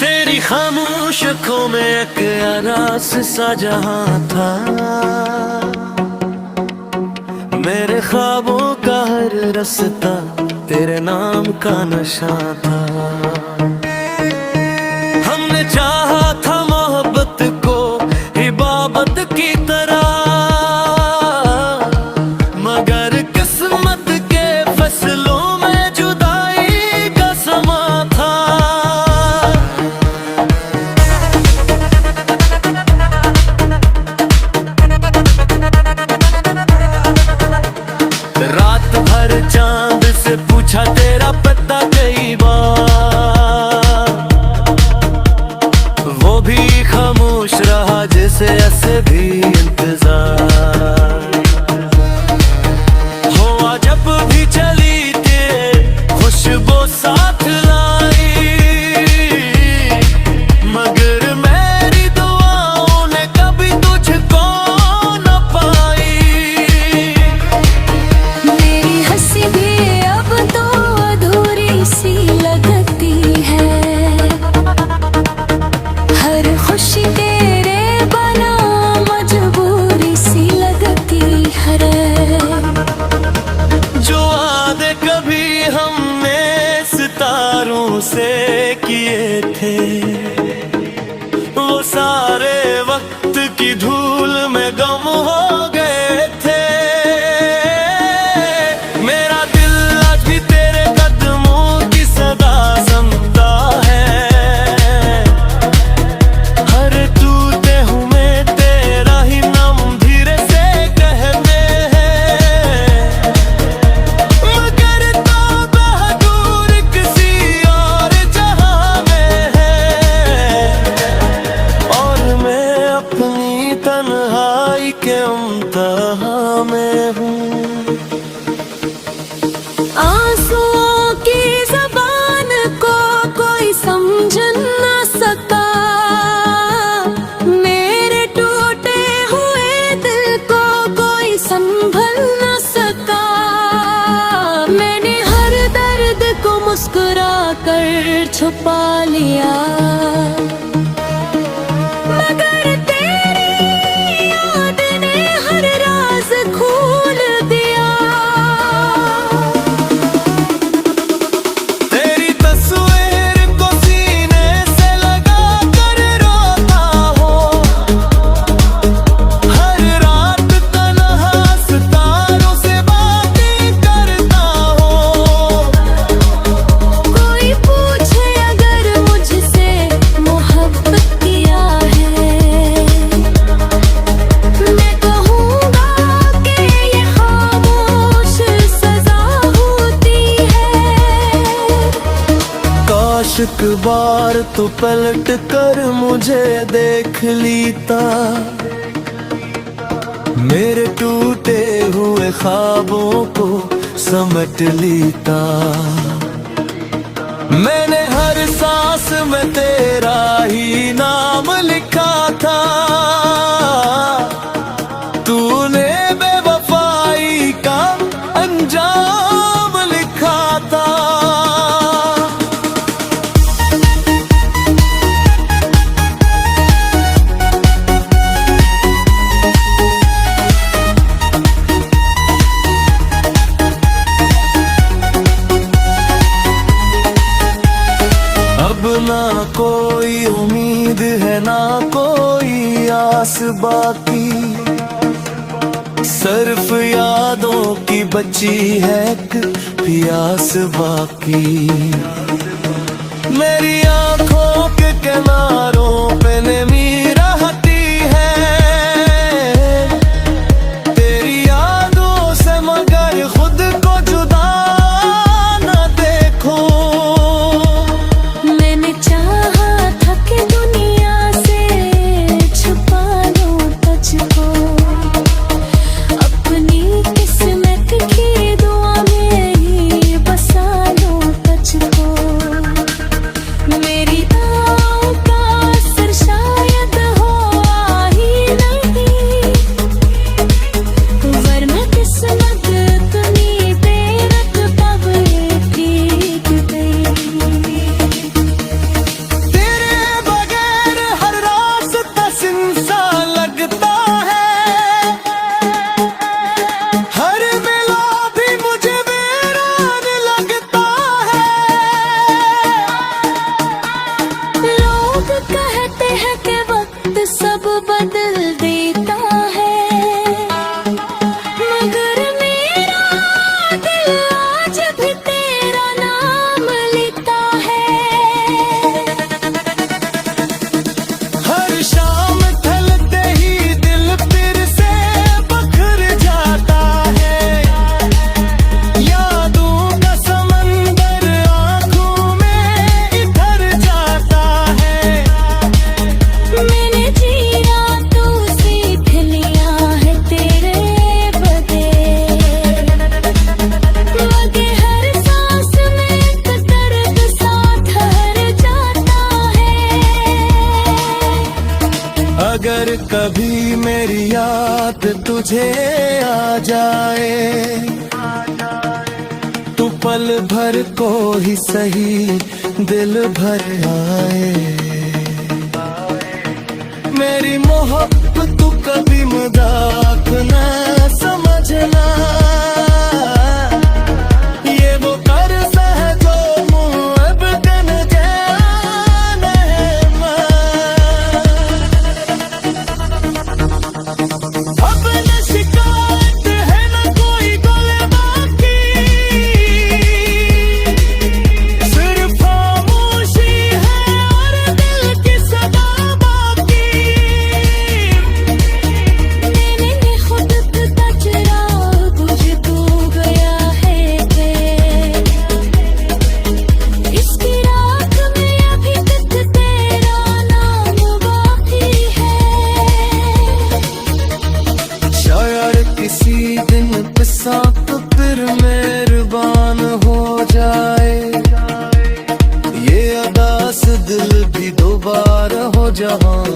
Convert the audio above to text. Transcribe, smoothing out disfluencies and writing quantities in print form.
तेरी खामोश आँखों में एक आरास सा जहां था, मेरे ख्वाबों का हर रास्ता तेरे नाम का नशा था। हमने चाहा था मोहब्बत को इबादत की तरह, मगर किस्मत के फैसलों में जुदाई का समा था। रात भर चांद से पूछा तेरा पता कई बार, वो भी खामोश रहा जैसे ऐसे भी इंतजार। हुआ जब भी चली तेरे खुशबू साथ लाई, मगर मेरी दुआओं ने कभी तुझको न पाई। मेरी हंसी भी अब तो अधूरी सी लगती है, हर खुशी तेरे बना मजबूरी सी लगती है। जो वादे कभी हमने सितारों से किए थे, वो सारे वक्त की धूल में गम हो गए थे। मेरा दिल आज भी तेरे कदमों की सदा सुनता है, हर टूटे हुए तेरा ही नाम धीरे से कहते हैं। मगर तो बहादुर किसी और जहां में है, और मैं अपनी तन्हाई के इम्तिहा में हूँ। आंसुओं की ज़बान को कोई समझ न सका, मेरे टूटे हुए दिल को कोई संभल न सका। मैंने हर दर्द को मुस्कुरा कर छुपा लिया, मगर तेरी याद ने हर राज खोल दिया। तेरी तस्वीर को सीने से लगा कर रोता हूँ, हर रात तन्हा सितारों से बातें करता हूँ। कोई पूछे अगर मुझसे मोहब्बत किया है, मैं कहूँगा कि ये खामोश सजा होती है। काश एक बार तो पलट कर मुझे देख लीता, मेरे टूटे हुए ख्वाबों को समट लीता। मैंने हर सांस में तेरा ही नाम लिखा था, तूने बेवफाई का अंजाम लिखा था। अब ना कोई उम्मीद है ना कोई आस बाकी, सिर्फ यादों की बची है एक प्यास बाकी। मेरी आंखों के किनारों पे नमी रहती है, तेरी यादों से मगर खुद को जुदा न देखो। मैंने चाहा था कि दुनिया से छुपा लूं तुझको, अपनी किस्मत की दुआ में ही बसा लूं तुझको। मेरी आँखों का असर तुझे आ जाए। तू पल भर को ही सही दिल भर आए। मेरी मोहब्बत तू कभी मजाक ना समझना, ये वो कर्ज है जो मुअब्बदन जाने अब न शिकायत है न कोई गलबा की, सिर्फ खामोशी है और दिल की सदा बाकी। मैंने खुद का चिराग बुझ तो गया है कि इसकी राख में अभी तक तेरा नाम बाकी है। शायद किसी दिन पिसात फिर मेहरबान हो जाए, ये अदास दिल भी दोबारा हो जहां